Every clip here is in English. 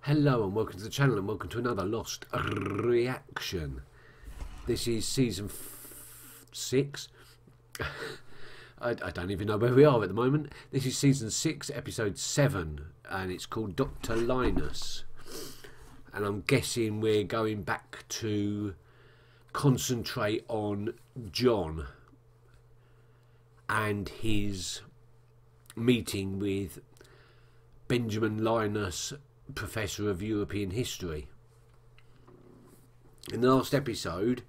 Hello and welcome to the channel and welcome to another Lost reaction. This is season 6. I don't even know where we are at the moment. This is season 6, episode 7, and it's called Dr. Linus. And I'm guessing we're going back to concentrate on John and his meeting with Benjamin Linus, Professor of European History. In the last episode,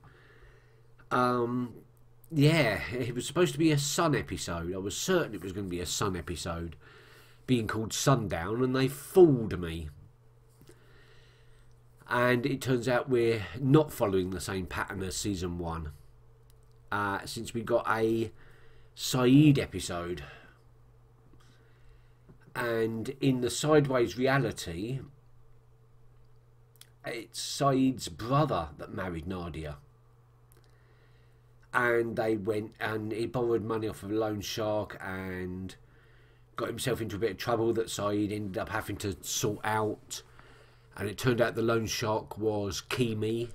yeah, it was supposed to be a sun episode. I was certain it was going to be a sun episode, being called Sundown, and they fooled me. And it turns out we're not following the same pattern as season 1, since we got a Saeed episode. And in the sideways reality, it's Saeed's brother that married Nadia. And they went and he borrowed money off of a loan shark and got himself into a bit of trouble that Saeed ended up having to sort out. And it turned out the loan shark was Kimi.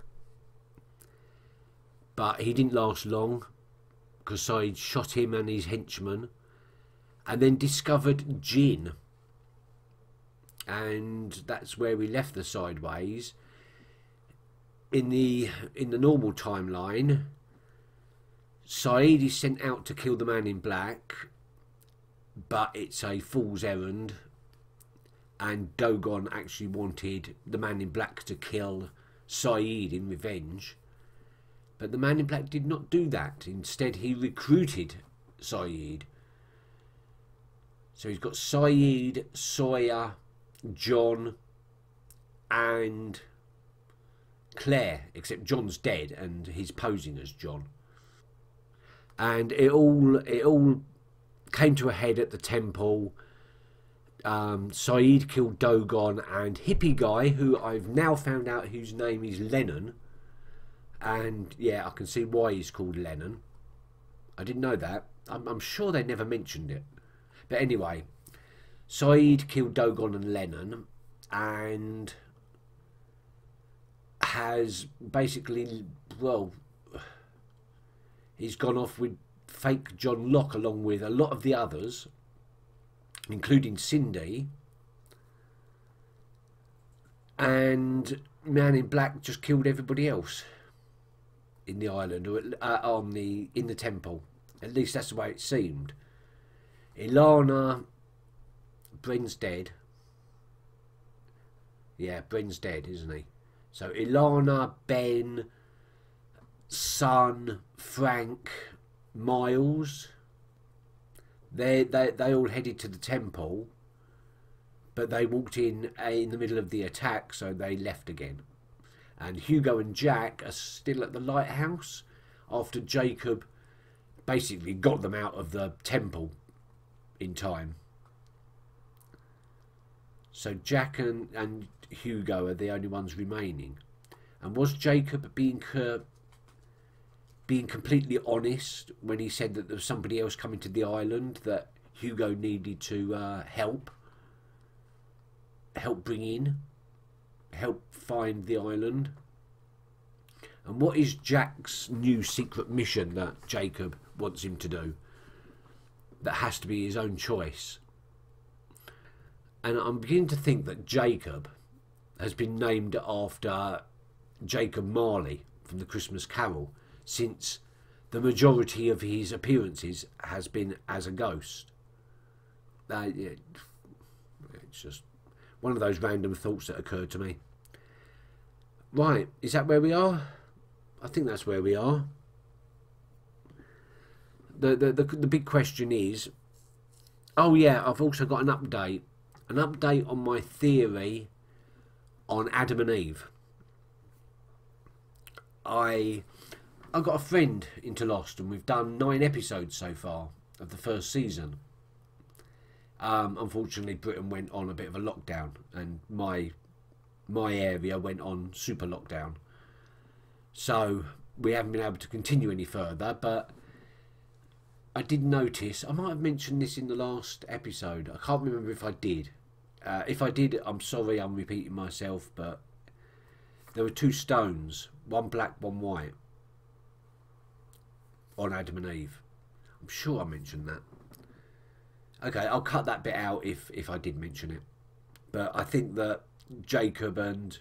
But he didn't last long because Saeed shot him and his henchman. And then discovered gin, and that's where we left the sideways. In the normal timeline, Saeed is sent out to kill the man in black, but it's a fool's errand, and Dogon actually wanted the man in black to kill Saeed in revenge, but the man in black did not do that. Instead, he recruited Saeed. So he's got Saeed, Sawyer, John and Claire, except John's dead and he's posing as John. And it all came to a head at the temple. Saeed killed Dogon and hippie guy, who I've now found out whose name is Lennon. And yeah, I can see why he's called Lennon. I didn't know that. I'm sure they never mentioned it. But anyway, Saeed killed Dogon and Lennon and has basically, well, he's gone off with fake John Locke along with a lot of the others, including Cindy. And Man in Black just killed everybody else in the island, or in the temple. At least that's the way it seemed. Ilana, Bren's dead. Yeah, Bren's dead, isn't he? So Ilana, Ben, Son, Frank, Miles, they all headed to the temple, but they walked in the middle of the attack, so they left again. And Hugo and Jack are still at the lighthouse after Jacob basically got them out of the temple in time. So Jack and Hugo are the only ones remaining. And was Jacob being completely honest when he said that there was somebody else coming to the island that Hugo needed to help bring in, help find the island? And what is Jack's new secret mission that Jacob wants him to do? That has to be his own choice. And I'm beginning to think that Jacob has been named after Jacob Marley from the Christmas Carol, since the majority of his appearances has been as a ghost. It's just one of those random thoughts that occurred to me. Right, is that where we are? I think that's where we are. The big question is, oh yeah, I've also got an update on my theory on Adam and Eve. I got a friend into Lost, and we've done 9 episodes so far of the first season. Unfortunately, Britain went on a bit of a lockdown, and my area went on super lockdown, so we haven't been able to continue any further. But I did notice, I might have mentioned this in the last episode, I can't remember if I did, If I did, I'm sorry I'm repeating myself, but there were 2 stones, one black, one white, on Adam and Eve. I'm sure I mentioned that. Okay, I'll cut that bit out if I did mention it. But I think that Jacob and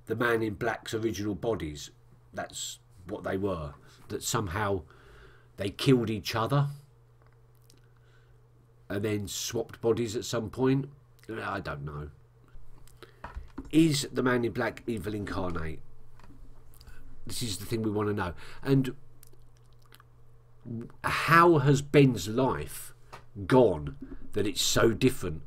the man in black's original bodies, that's what they were. That somehow they killed each other and then swapped bodies at some point. I don't know. Is the man in black evil incarnate? This is the thing we want to know. And how has Ben's life gone that it's so different?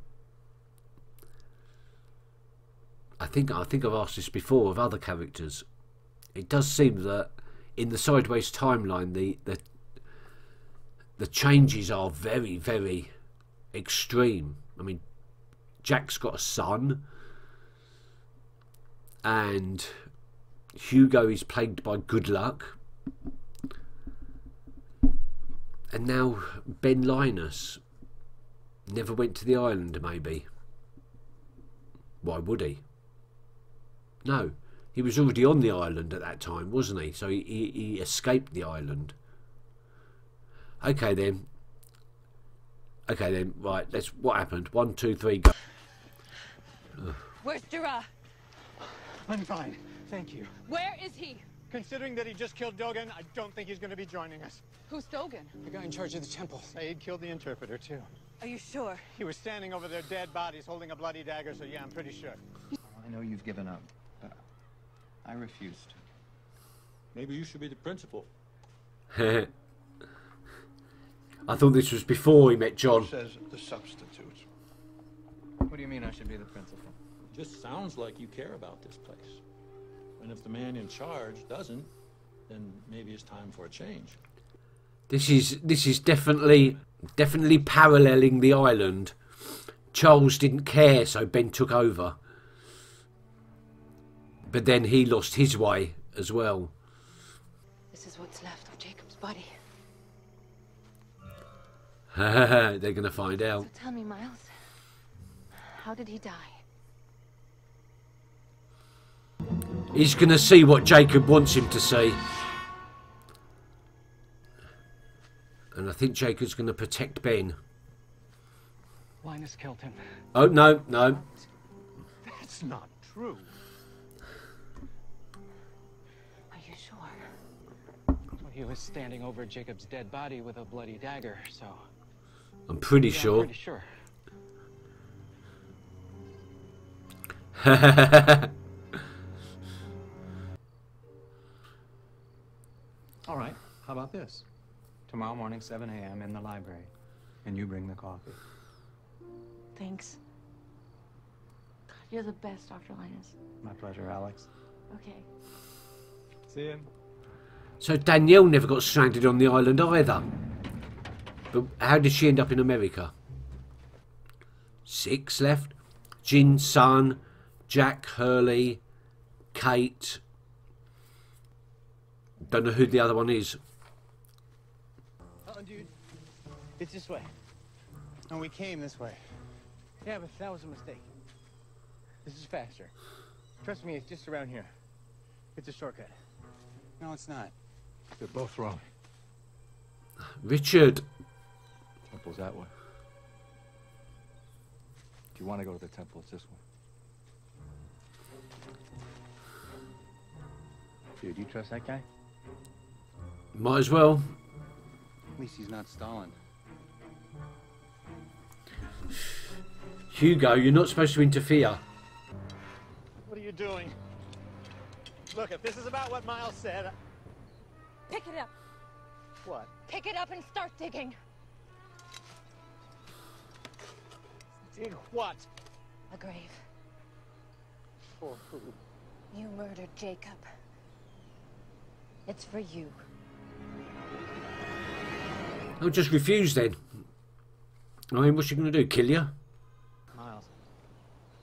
I think I've asked this before of other characters. It does seem that in the Sideways timeline the changes are very, very extreme. I mean, Jack's got a son, and Hugo is plagued by good luck, and now Ben Linus never went to the island. Maybe. Why would he? No, he was already on the island at that time, wasn't he? So he escaped the island. Okay then. Okay then. Right. Let's. What happened? 1, 2, 3, go. Where's Jura? I'm fine, thank you. Where is he? Considering that he just killed Dogan, I don't think he's going to be joining us. Who's Dogan? The guy in charge of the temple. Said killed the interpreter, too. Are you sure? He was standing over their dead bodies holding a bloody dagger, so yeah, I'm pretty sure. I know you've given up, but I refused. Maybe you should be the principal. I thought this was before he met John. Says the substitute. What do you mean I should be the principal? Just sounds like you care about this place. And if the man in charge doesn't, then maybe it's time for a change. This is definitely paralleling the island. Charles didn't care, so Ben took over. But then he lost his way as well. This is what's left of Jacob's body. They're going to find out. So tell me, Miles, how did he die? He's going to see what Jacob wants him to see. And I think Jacob's going to protect Ben. Linus killed him. Oh, no, no. That's not true. Are you sure? Well, he was standing over Jacob's dead body with a bloody dagger, so... I'm pretty yeah, sure. I'm pretty sure. All right, how about this? Tomorrow morning, 7 a.m. in the library, and you bring the coffee. Thanks. God, you're the best, Dr. Linus. My pleasure, Alex. Okay. See you. So Danielle never got stranded on the island either. But how did she end up in America? 6 left. Jin, Son, Jack, Hurley, Kate. Don't know who the other one is. Dude, it's this way. And we came this way. Yeah, but that was a mistake. This is faster. Trust me, it's just around here. It's a shortcut. No, it's not. They're both wrong. Richard. Temple's that way. If you want to go to the temple, it's this way. Dude, you trust that guy? Might as well. At least he's not Stalin. Hugo, you're not supposed to interfere. What are you doing? Look, if this is about what Miles said... Pick it up. What? Pick it up and start digging. Dig what? A grave. For who? You murdered Jacob. It's for you. I'll just refuse then. I mean, what's she going to do? Kill you? Miles,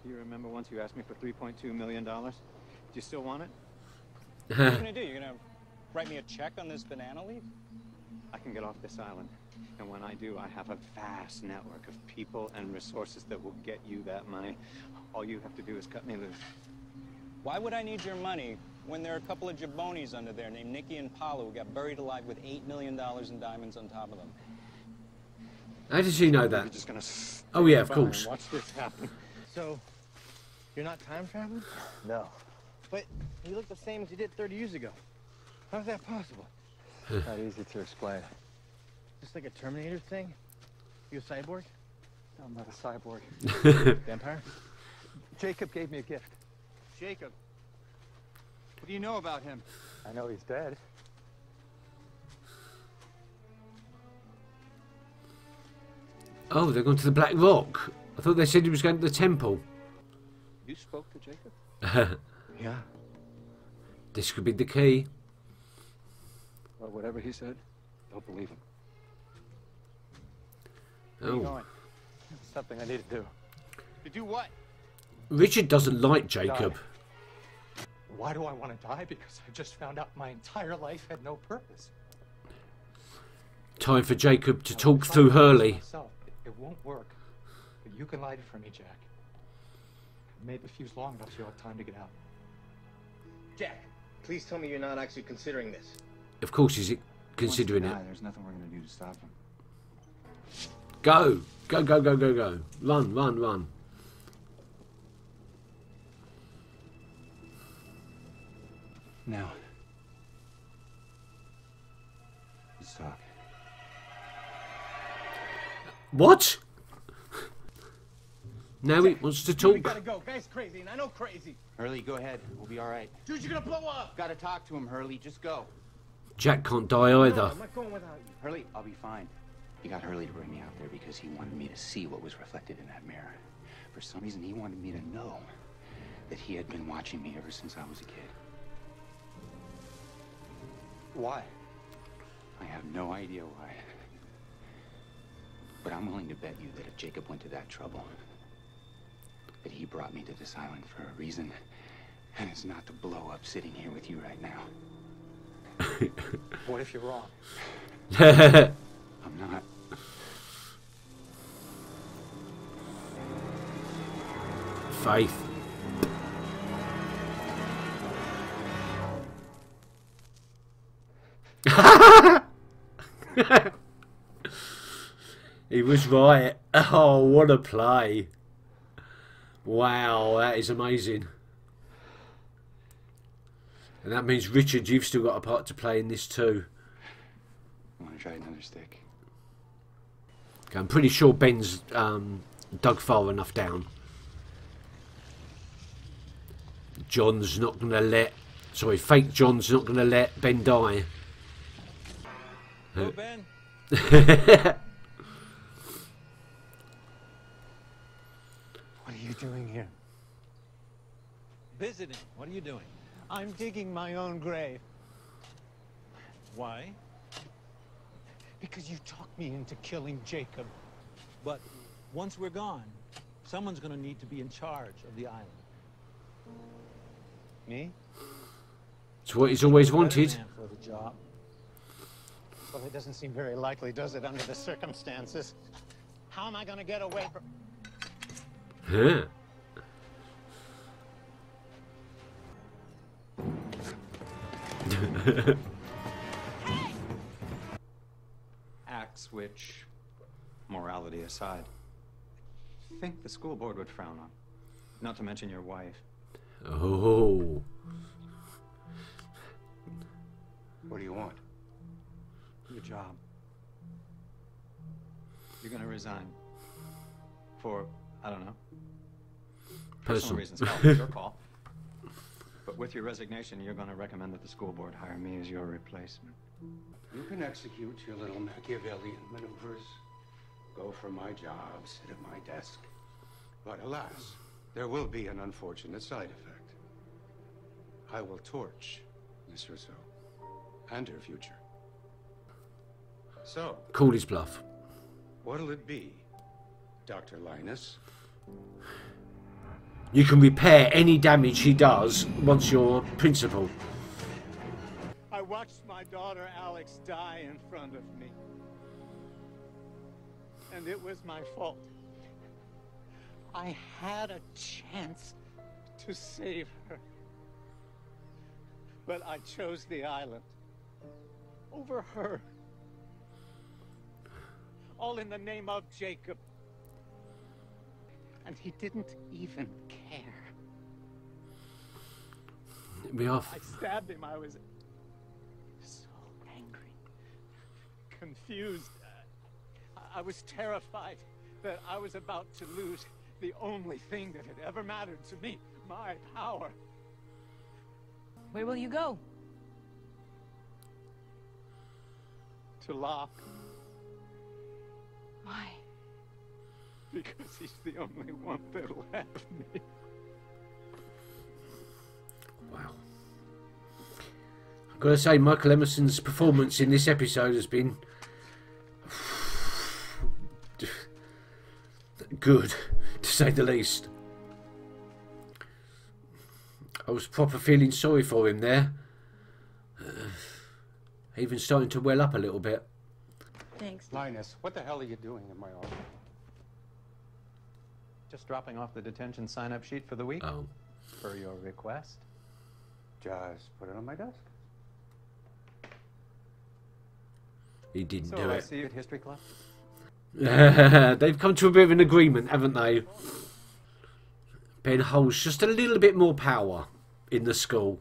do you remember once you asked me for $3.2 million? Do you still want it? What are you gonna do? You're gonna write me a check on this banana leaf? I can get off this island. And when I do, I have a vast network of people and resources that will get you that money. All you have to do is cut me loose. Why would I need your money when there are a couple of jabonis under there named Nicky and Paulo who got buried alive with $8 million in diamonds on top of them? How did she know You're that? just gonna Oh yeah, of stand by course. and watch this happen. So, you're not time traveling? No. But you look the same as you did 30 years ago. How's that possible? Not easy to explain. Just like a Terminator thing? You a cyborg? No, I'm not a cyborg. Vampire? Jacob gave me a gift. Jacob. What do you know about him? I know he's dead. Oh, they're going to the Black Rock. I thought they said he was going to the temple. You spoke to Jacob? Yeah. This could be the key. Well, whatever he said, don't believe him. Where are you Oh, going? It's something I need to do. To do what? Richard doesn't like Jacob. Why do I want to die? Because I just found out my entire life had no purpose. Time for Jacob to talk through Hurley. Myself. It won't work. But you can light it for me, Jack. I made the fuse long enough so you'll have time to get out. Jack, please tell me you're not actually considering this. Of course he's considering it. There's nothing we're going to do to stop him. Go! Go, go, go, go, go. Run, run, run. Now, let's talk. What? Now he wants to We talk. gotta go. Guy's crazy, and I know crazy. Hurley, go ahead. We'll be all right. Dude, you're gonna blow up. Gotta talk to him, Hurley. Just go. Jack can't die No, either. I'm not going without you. Hurley, I'll be fine. He got Hurley to bring me out there because he wanted me to see what was reflected in that mirror. For some reason, he wanted me to know that he had been watching me ever since I was a kid. Why? I have no idea why. But I'm willing to bet you that if Jacob went to that trouble, that he brought me to this island for a reason, and it's not to blow up sitting here with you right now. What if you're wrong? I'm not. Faith. He was right. Oh, what a play. Wow, that is amazing. And that means, Richard, you've still got a part to play in this too. I want to try another stick. Okay, I'm pretty sure Ben's dug far enough down. John's not going to let... Sorry, fake John's not going to let Ben die. Hello, Ben. What are you doing here? Visiting. What are you doing? I'm digging my own grave. Why? Because you talked me into killing Jacob. But once we're gone, someone's going to need to be in charge of the island. Me? It's what he's always Better wanted. man for the job. Well, it doesn't seem very likely, does it, under the circumstances? How am I gonna get away from... Huh. Acts which, morality aside, I think the school board would frown on. Not to mention your wife. Oh. What do you want? Your job. You're gonna resign. For, I don't know, personal reasons. Hell, it's your call. But with your resignation, you're gonna recommend that the school board hire me as your replacement. You can execute your little Machiavellian maneuvers. Go for my job, sit at my desk. But alas, there will be an unfortunate side effect. I will torch Miss Rousseau and her future. So, Call his bluff. what'll it be, Dr. Linus? You can repair any damage he does once you're principal. I watched my daughter Alex die in front of me. And it was my fault. I had a chance to save her. But I chose the island over her. All in the name of Jacob. And he didn't even care. I stabbed him. I was so angry, confused. I was terrified that I was about to lose the only thing that had ever mattered to me, my power. Where will you go? To Locke. Why? Because he's the only one that'll have me. Wow. I've got to say, Michael Emerson's performance in this episode has been good, to say the least. I was proper feeling sorry for him there. Even starting to well up a little bit. Thanks. Linus, what the hell are you doing in my office? Just dropping off the detention sign-up sheet for the week. Oh. Per your request. Just put it on my desk. He didn't So do I it. see you at History Club. They've come to a bit of an agreement, haven't they? Ben holds just a little bit more power in the school.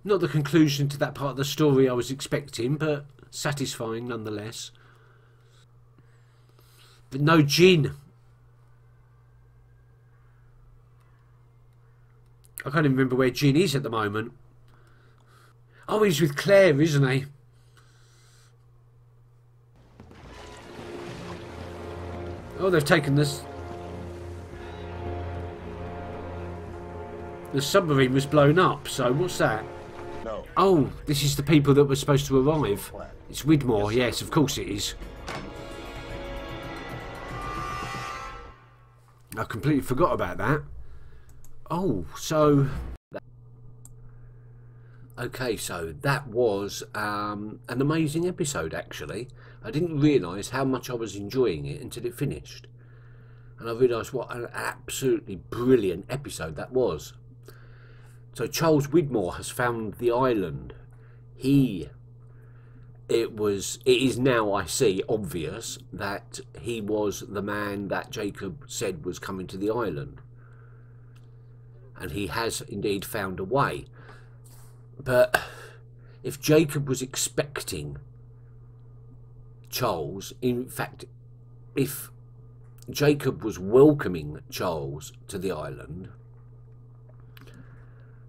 Not the conclusion to that part of the story I was expecting, but satisfying nonetheless. But no Jin. I can't even remember where Jin is at the moment. Oh, he's with Claire, isn't he? Oh, they've taken this. The submarine was blown up, so what's that? No. Oh, this is the people that were supposed to arrive. It's Widmore, yes, of course it is. I completely forgot about that. Oh, so... Okay, so that was an amazing episode, actually. I didn't realise how much I was enjoying it until it finished. And I realised what an absolutely brilliant episode that was. So Charles Widmore has found the island. It is now, I see, obvious that he was the man that Jacob said was coming to the island. And he has indeed found a way. But if Jacob was expecting Charles, in fact, if Jacob was welcoming Charles to the island,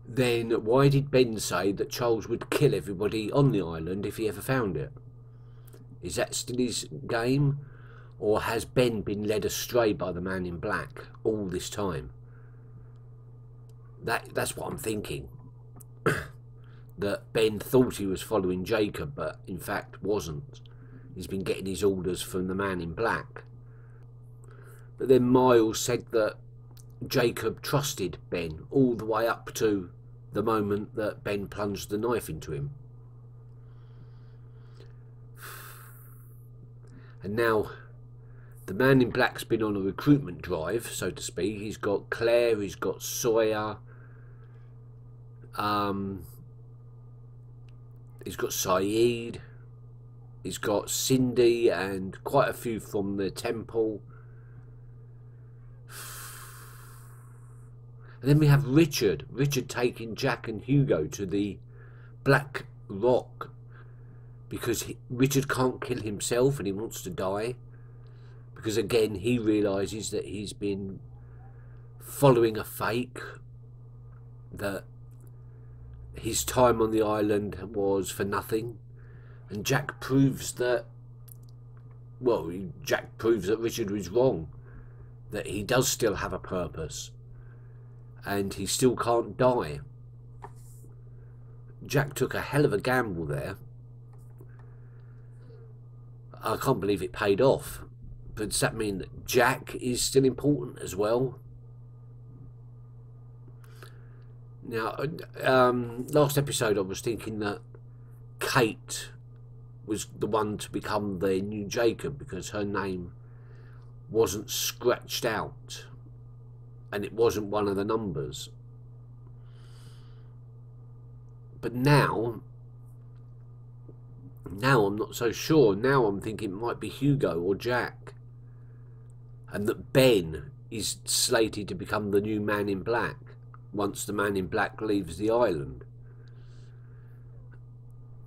then why did Ben say that Charles would kill everybody on the island if he ever found it? Is that still his game? Or has Ben been led astray by the man in black all this time? That's what I'm thinking. That Ben thought he was following Jacob, but in fact wasn't. He's been getting his orders from the man in black. But then Miles said that Jacob trusted Ben all the way up to the moment that Ben plunged the knife into him. And now the man in black's been on a recruitment drive, so to speak. He's got Claire, he's got Sawyer, he's got Saeed, he's got Cindy and quite a few from the temple. And then we have Richard taking Jack and Hugo to the Black Rock because Richard can't kill himself and he wants to die. Because again, he realises that he's been following a fake, that his time on the island was for nothing. And Jack proves that, well, Jack proves that Richard was wrong, that he does still have a purpose. And he still can't die. Jack took a hell of a gamble there. I can't believe it paid off. But does that mean that Jack is still important as well? Now, last episode I was thinking that Kate was the one to become the new Jacob, because her name wasn't scratched out and it wasn't one of the numbers. But now I'm not so sure. Now I'm thinking it might be Hugo or Jack, and that Ben is slated to become the new Man in Black once the Man in Black leaves the island.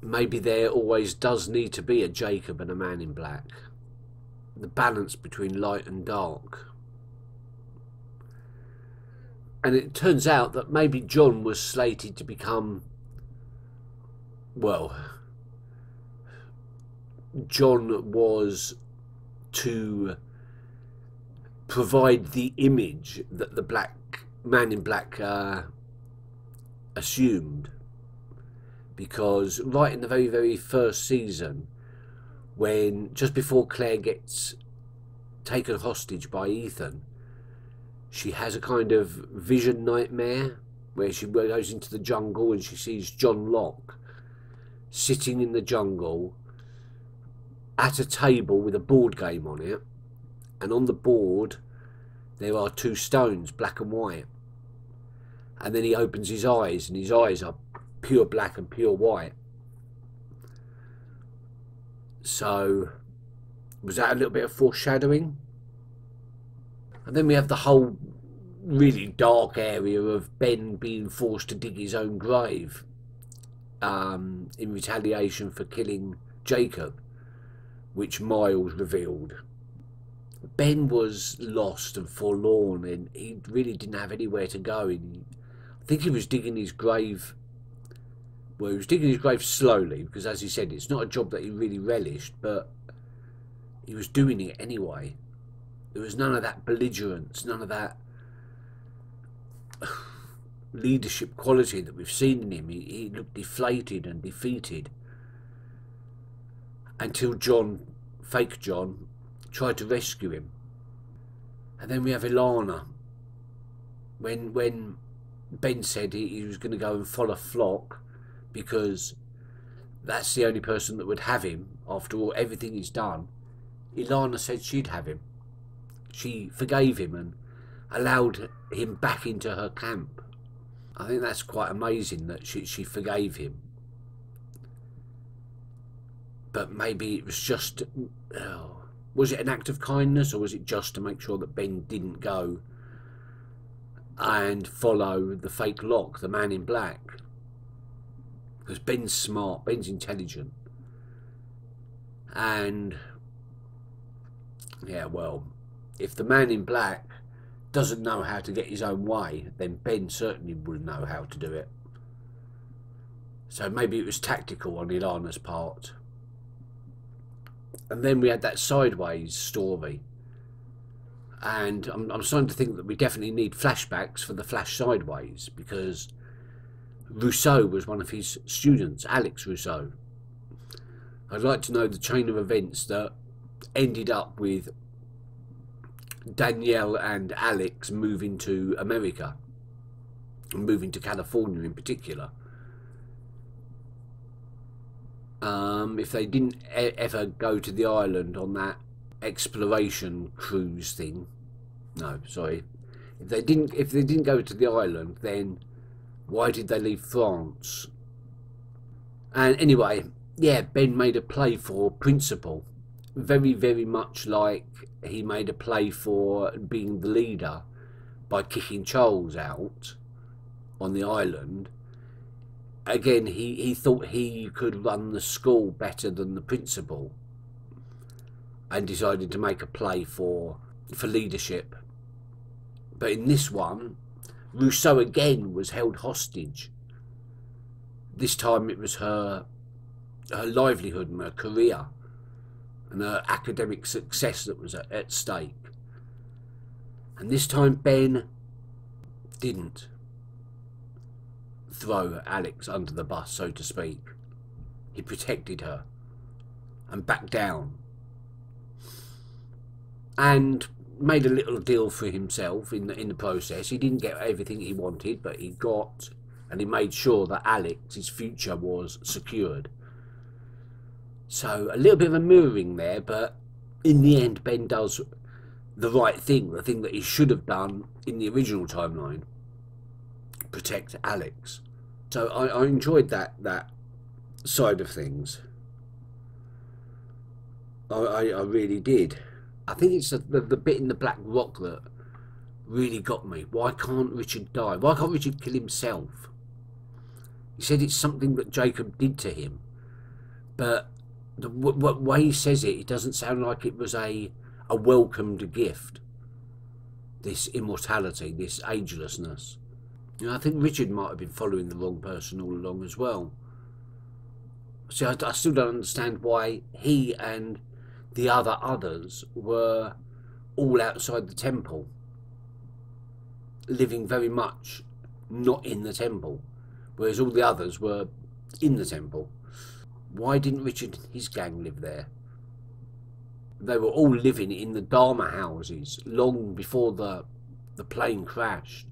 Maybe there always does need to be a Jacob and a Man in Black. The balance between light and dark. And it turns out that maybe John was slated to become, well, John was to provide the image that the Man in Black assumed. Because right in the very, very first season, when just before Claire gets taken hostage by Ethan, she has a kind of vision nightmare where she goes into the jungle and she sees John Locke sitting in the jungle at a table with a board game on it, and on the board there are two stones, black and white, and then he opens his eyes and his eyes are pure black and pure white. So was that a little bit of foreshadowing? And then we have the whole really dark area of Ben being forced to dig his own grave in retaliation for killing Jacob, which Miles revealed. Ben was lost and forlorn, and he really didn't have anywhere to go. I think he was digging his grave. Well, he was digging his grave slowly, because as he said, it's not a job that he really relished, but he was doing it anyway. There was none of that belligerence, none of that leadership quality that we've seen in him. He looked deflated and defeated until John, fake John, tried to rescue him. And then we have Ilana. When Ben said he was going to go and follow Flock because that's the only person that would have him after all everything he's done, Ilana said she'd have him. She forgave him and allowed him back into her camp. I think that's quite amazing that she forgave him. But maybe it was just... was it an act of kindness, or was it just to make sure that Ben didn't go and follow the fake Locke, the Man in Black? Because Ben's smart, Ben's intelligent. And... yeah, well, if the Man in Black doesn't know how to get his own way, then Ben certainly would know how to do it. So maybe it was tactical on Ilana's part. And then we had that Sideways story. And I'm starting to think that we definitely need flashbacks for the Flash Sideways, because Rousseau was one of his students, Alex Rousseau. I'd like to know the chain of events that ended up with Danielle and Alex moving to America, and moving to California in particular. If they didn't ever go to the island on that exploration cruise thing, no, sorry, if they didn't go to the island, then why did they leave France? And anyway, yeah, Ben made a play for principal, very, very much like he made a play for being the leader by kicking Charles out on the island. Again, he thought he could run the school better than the principal, and decided to make a play for leadership. But in this one, Rousseau again was held hostage. This time it was her livelihood and her career and her academic success that was at stake. And this time Ben didn't throw Alex under the bus, so to speak. He protected her and backed down, and made a little deal for himself in the process. He didn't get everything he wanted, but he got, and he made sure that Alex's future was secured. So a little bit of a mirroring there, but in the end Ben does the right thing, the thing that he should have done in the original timeline. Protect Alex. So I enjoyed that side of things. I really did. I think it's the bit in the Black Rock that really got me. Why can't Richard die? Why can't Richard kill himself? He said it's something that Jacob did to him, but the way he says it doesn't sound like it was a welcomed gift. This immortality, this agelessness. You know, I think Richard might have been following the wrong person all along as well. See, I still don't understand why he and the others were all outside the temple, living very much not in the temple, whereas all the others were in the temple. Why didn't Richard and his gang live there? They were all living in the Dharma houses long before the plane crashed,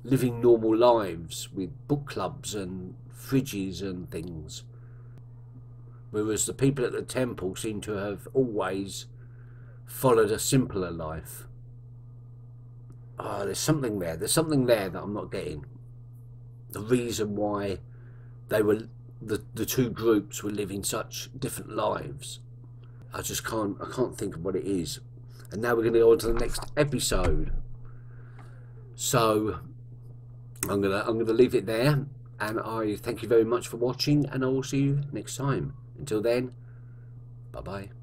living normal lives with book clubs and fridges and things, whereas the people at the temple seem to have always followed a simpler life. Oh, there's something there. There's something there that I'm not getting. The reason why they were the two groups were living such different lives. I can't think of what it is. And now we're going to go on to the next episode. So I'm gonna leave it there, and I thank you very much for watching, and I will see you next time. Until then, bye bye.